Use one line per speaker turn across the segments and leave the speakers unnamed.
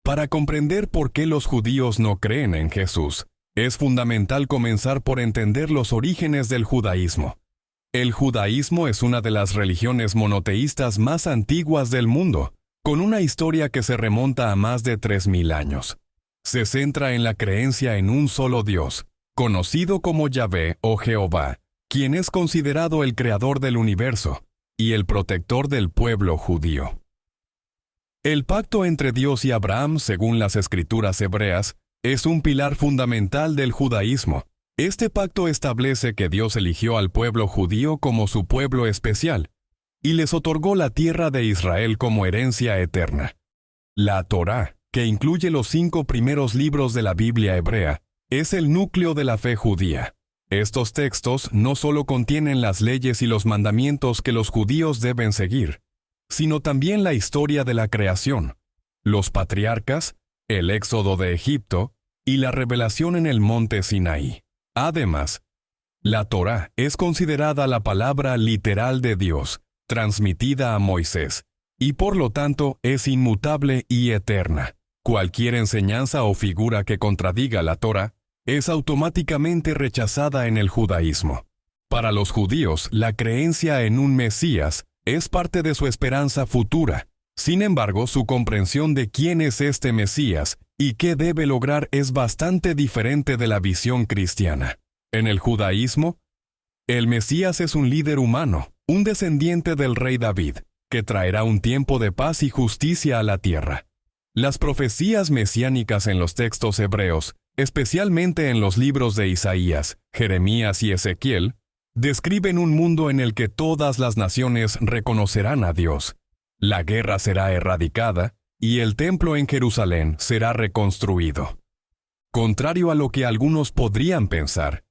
Para comprender por qué los judíos no creen en Jesús, es fundamental comenzar por entender los orígenes del judaísmo. El judaísmo es una de las religiones monoteístas más antiguas del mundo, con una historia que se remonta a más de 3000 años. Se centra en la creencia en un solo Dios, conocido como Yahvé o Jehová, quien es considerado el creador del universo y el protector del pueblo judío. El pacto entre Dios y Abraham, según las escrituras hebreas, es un pilar fundamental del judaísmo. Este pacto establece que Dios eligió al pueblo judío como su pueblo especial y les otorgó la tierra de Israel como herencia eterna. La Torá, que incluye los 5 primeros libros de la Biblia hebrea, es el núcleo de la fe judía. Estos textos no solo contienen las leyes y los mandamientos que los judíos deben seguir, sino también la historia de la creación, los patriarcas, el éxodo de Egipto y la revelación en el monte Sinaí. Además, la Torá es considerada la palabra literal de Dios, transmitida a Moisés, y por lo tanto es inmutable y eterna. Cualquier enseñanza o figura que contradiga la Torá es automáticamente rechazada en el judaísmo. Para los judíos, la creencia en un Mesías es parte de su esperanza futura. Sin embargo, su comprensión de quién es este Mesías y qué debe lograr es bastante diferente de la visión cristiana. En el judaísmo, el Mesías es un líder humano, un descendiente del rey David, que traerá un tiempo de paz y justicia a la tierra. Las profecías mesiánicas en los textos hebreos, especialmente en los libros de Isaías, Jeremías y Ezequiel, describen un mundo en el que todas las naciones reconocerán a Dios. La guerra será erradicada y el templo en Jerusalén será reconstruido. Contrario a lo que algunos podrían pensar,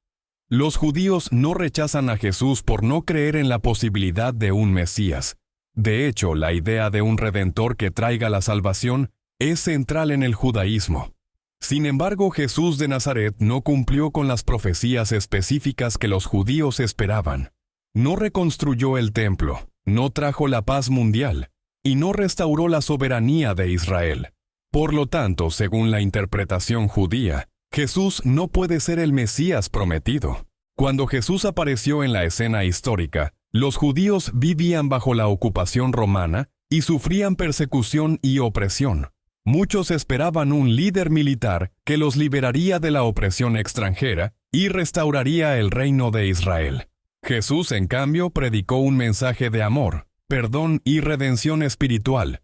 los judíos no rechazan a Jesús por no creer en la posibilidad de un Mesías. De hecho, la idea de un redentor que traiga la salvación es central en el judaísmo. Sin embargo, Jesús de Nazaret no cumplió con las profecías específicas que los judíos esperaban. No reconstruyó el templo, no trajo la paz mundial, y no restauró la soberanía de Israel. Por lo tanto, según la interpretación judía, Jesús no puede ser el Mesías prometido. Cuando Jesús apareció en la escena histórica, los judíos vivían bajo la ocupación romana y sufrían persecución y opresión. Muchos esperaban un líder militar que los liberaría de la opresión extranjera y restauraría el reino de Israel. Jesús, en cambio, predicó un mensaje de amor, perdón y redención espiritual,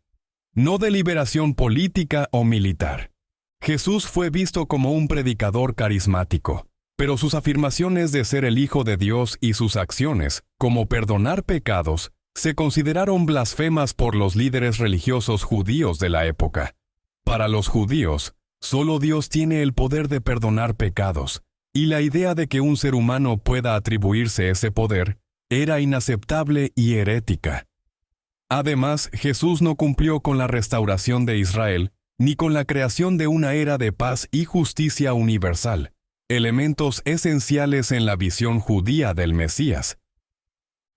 no de liberación política o militar. Jesús fue visto como un predicador carismático, pero sus afirmaciones de ser el Hijo de Dios y sus acciones, como perdonar pecados, se consideraron blasfemas por los líderes religiosos judíos de la época. Para los judíos, solo Dios tiene el poder de perdonar pecados, y la idea de que un ser humano pueda atribuirse ese poder era inaceptable y herética. Además, Jesús no cumplió con la restauración de Israel, ni con la creación de una era de paz y justicia universal, elementos esenciales en la visión judía del Mesías.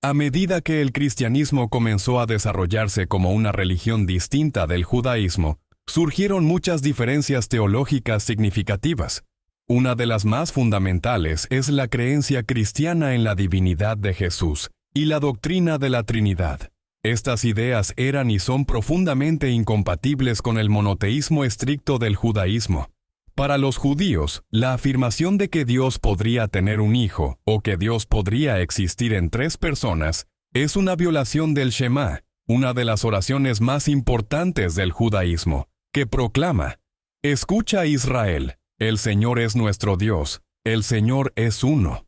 A medida que el cristianismo comenzó a desarrollarse como una religión distinta del judaísmo, surgieron muchas diferencias teológicas significativas. Una de las más fundamentales es la creencia cristiana en la divinidad de Jesús y la doctrina de la Trinidad. Estas ideas eran y son profundamente incompatibles con el monoteísmo estricto del judaísmo. Para los judíos, la afirmación de que Dios podría tener un hijo o que Dios podría existir en 3 personas es una violación del Shema, una de las oraciones más importantes del judaísmo, que proclama: «Escucha, Israel, el Señor es nuestro Dios, el Señor es uno».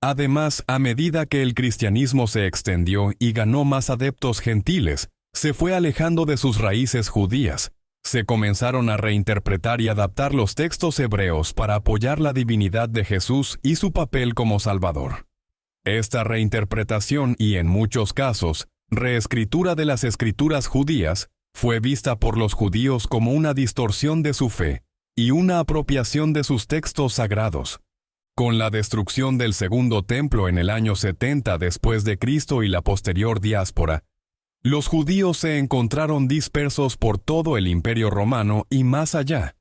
Además, a medida que el cristianismo se extendió y ganó más adeptos gentiles, se fue alejando de sus raíces judías. Se comenzaron a reinterpretar y adaptar los textos hebreos para apoyar la divinidad de Jesús y su papel como Salvador. Esta reinterpretación y, en muchos casos, reescritura de las escrituras judías fue vista por los judíos como una distorsión de su fe y una apropiación de sus textos sagrados. Con la destrucción del segundo templo en el año 70 después de Cristo y la posterior diáspora, Los judíos se encontraron dispersos por todo el Imperio Romano y más allá.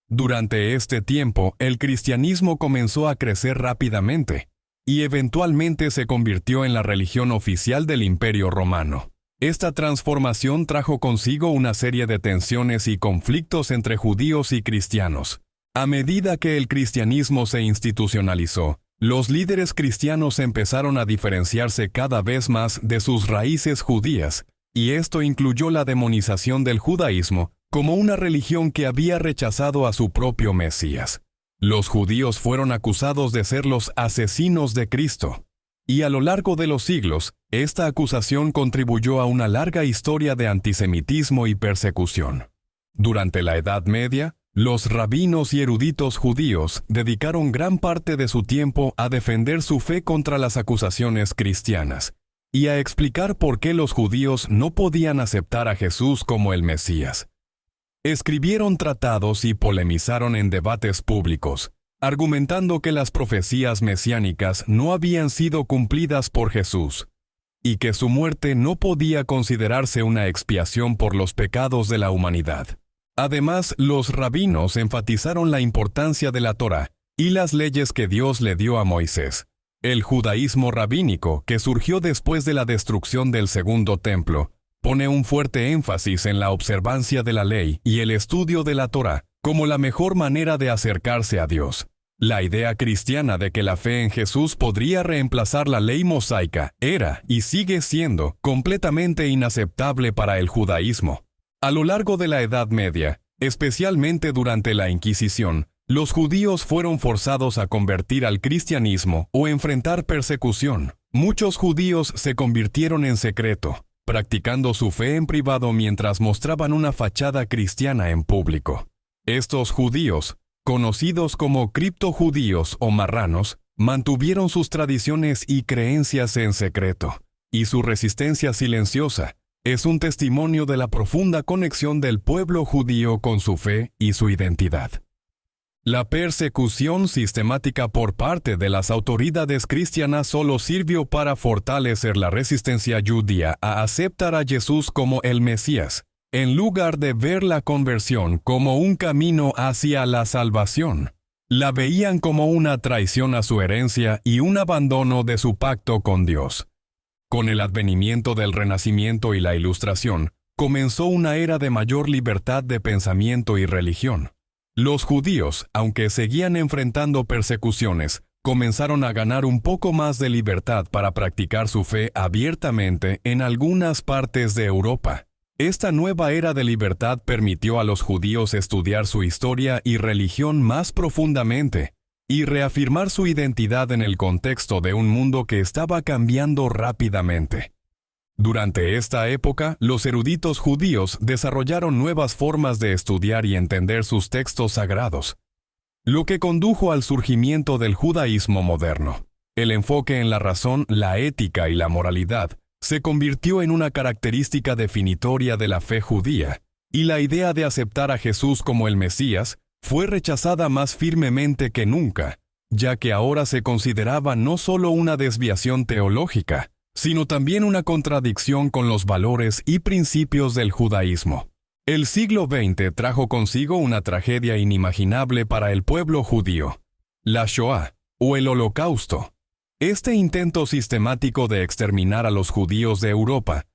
Durante este tiempo, el cristianismo comenzó a crecer rápidamente, y eventualmente se convirtió en la religión oficial del Imperio Romano. Esta transformación trajo consigo una serie de tensiones y conflictos entre judíos y cristianos. A medida que el cristianismo se institucionalizó, los líderes cristianos empezaron a diferenciarse cada vez más de sus raíces judías, y esto incluyó la demonización del judaísmo como una religión que había rechazado a su propio Mesías. Los judíos fueron acusados de ser los asesinos de Cristo, y a lo largo de los siglos, esta acusación contribuyó a una larga historia de antisemitismo y persecución. Durante la Edad Media, los rabinos y eruditos judíos dedicaron gran parte de su tiempo a defender su fe contra las acusaciones cristianas, y a explicar por qué los judíos no podían aceptar a Jesús como el Mesías. Escribieron tratados y polemizaron en debates públicos, argumentando que las profecías mesiánicas no habían sido cumplidas por Jesús, y que su muerte no podía considerarse una expiación por los pecados de la humanidad. Además, los rabinos enfatizaron la importancia de la Torá y las leyes que Dios le dio a Moisés. El judaísmo rabínico, que surgió después de la destrucción del Segundo Templo, pone un fuerte énfasis en la observancia de la ley y el estudio de la Torá como la mejor manera de acercarse a Dios. La idea cristiana de que la fe en Jesús podría reemplazar la ley mosaica era y sigue siendo completamente inaceptable para el judaísmo. A lo largo de la Edad Media, especialmente durante la Inquisición, los judíos fueron forzados a convertir al cristianismo o enfrentar persecución. Muchos judíos se convirtieron en secreto, practicando su fe en privado mientras mostraban una fachada cristiana en público. Estos judíos, conocidos como criptojudíos o marranos, mantuvieron sus tradiciones y creencias en secreto, y su resistencia silenciosa es un testimonio de la profunda conexión del pueblo judío con su fe y su identidad. La persecución sistemática por parte de las autoridades cristianas solo sirvió para fortalecer la resistencia judía a aceptar a Jesús como el Mesías, en lugar de ver la conversión como un camino hacia la salvación. La veían como una traición a su herencia y un abandono de su pacto con Dios. Con el advenimiento del Renacimiento y la Ilustración, comenzó una era de mayor libertad de pensamiento y religión. Los judíos, aunque seguían enfrentando persecuciones, comenzaron a ganar un poco más de libertad para practicar su fe abiertamente en algunas partes de Europa. Esta nueva era de libertad permitió a los judíos estudiar su historia y religión más profundamente, y reafirmar su identidad en el contexto de un mundo que estaba cambiando rápidamente. Durante esta época, los eruditos judíos desarrollaron nuevas formas de estudiar y entender sus textos sagrados, lo que condujo al surgimiento del judaísmo moderno. El enfoque en la razón, la ética y la moralidad se convirtió en una característica definitoria de la fe judía, y la idea de aceptar a Jesús como el Mesías fue rechazada más firmemente que nunca, ya que ahora se consideraba no solo una desviación teológica, sino también una contradicción con los valores y principios del judaísmo. El siglo XX trajo consigo una tragedia inimaginable para el pueblo judío: la Shoah, o el Holocausto. Este intento sistemático de exterminar a los judíos de Europa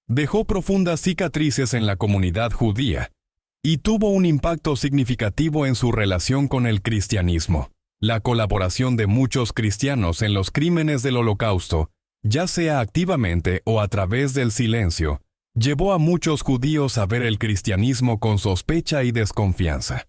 dejó profundas cicatrices en la comunidad judía, y tuvo un impacto significativo en su relación con el cristianismo. La colaboración de muchos cristianos en los crímenes del Holocausto, ya sea activamente o a través del silencio, llevó a muchos judíos a ver el cristianismo con sospecha y desconfianza.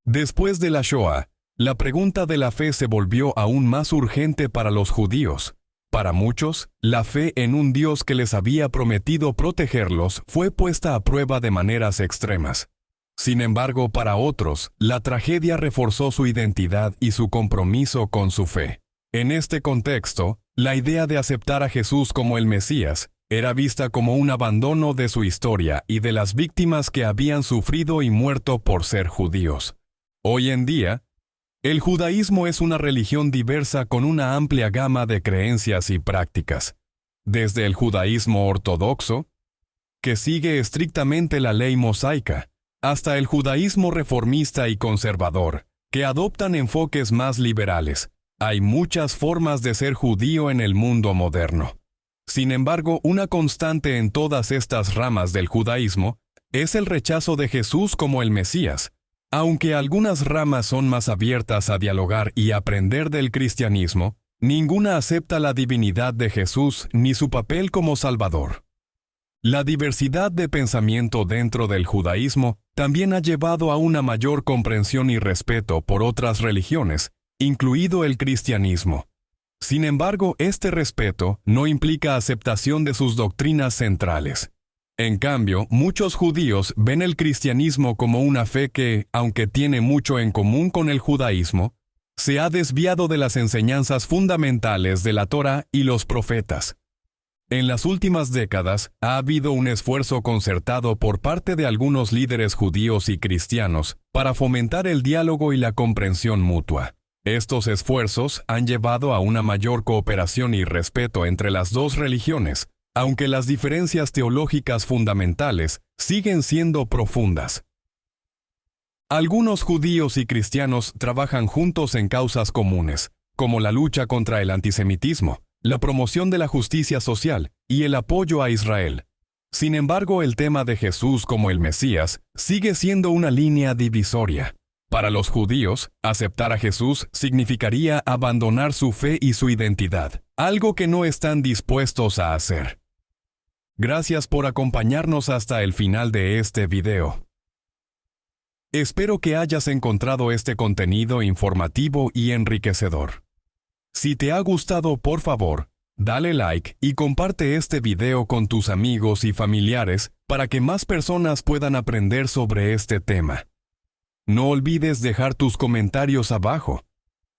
Después de la Shoah, la pregunta de la fe se volvió aún más urgente para los judíos. Para muchos, la fe en un Dios que les había prometido protegerlos fue puesta a prueba de maneras extremas. Sin embargo, para otros, la tragedia reforzó su identidad y su compromiso con su fe. En este contexto, la idea de aceptar a Jesús como el Mesías era vista como un abandono de su historia y de las víctimas que habían sufrido y muerto por ser judíos. Hoy en día, el judaísmo es una religión diversa con una amplia gama de creencias y prácticas. Desde el judaísmo ortodoxo, que sigue estrictamente la ley mosaica, hasta el judaísmo reformista y conservador, que adoptan enfoques más liberales. Hay muchas formas de ser judío en el mundo moderno. Sin embargo, una constante en todas estas ramas del judaísmo es el rechazo de Jesús como el Mesías. Aunque algunas ramas son más abiertas a dialogar y aprender del cristianismo, ninguna acepta la divinidad de Jesús ni su papel como Salvador. La diversidad de pensamiento dentro del judaísmo también ha llevado a una mayor comprensión y respeto por otras religiones, incluido el cristianismo. Sin embargo, este respeto no implica aceptación de sus doctrinas centrales. En cambio, muchos judíos ven el cristianismo como una fe que, aunque tiene mucho en común con el judaísmo, se ha desviado de las enseñanzas fundamentales de la Torá y los profetas. En las últimas décadas, ha habido un esfuerzo concertado por parte de algunos líderes judíos y cristianos para fomentar el diálogo y la comprensión mutua. Estos esfuerzos han llevado a una mayor cooperación y respeto entre las dos religiones, aunque las diferencias teológicas fundamentales siguen siendo profundas. Algunos judíos y cristianos trabajan juntos en causas comunes, como la lucha contra el antisemitismo, la promoción de la justicia social y el apoyo a Israel. Sin embargo, el tema de Jesús como el Mesías sigue siendo una línea divisoria. Para los judíos, aceptar a Jesús significaría abandonar su fe y su identidad, algo que no están dispuestos a hacer. Gracias por acompañarnos hasta el final de este video. Espero que hayas encontrado este contenido informativo y enriquecedor. Si te ha gustado, por favor, dale like y comparte este video con tus amigos y familiares para que más personas puedan aprender sobre este tema. No olvides dejar tus comentarios abajo.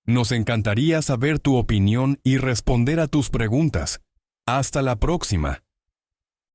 Nos encantaría saber tu opinión y responder a tus preguntas. Hasta la próxima.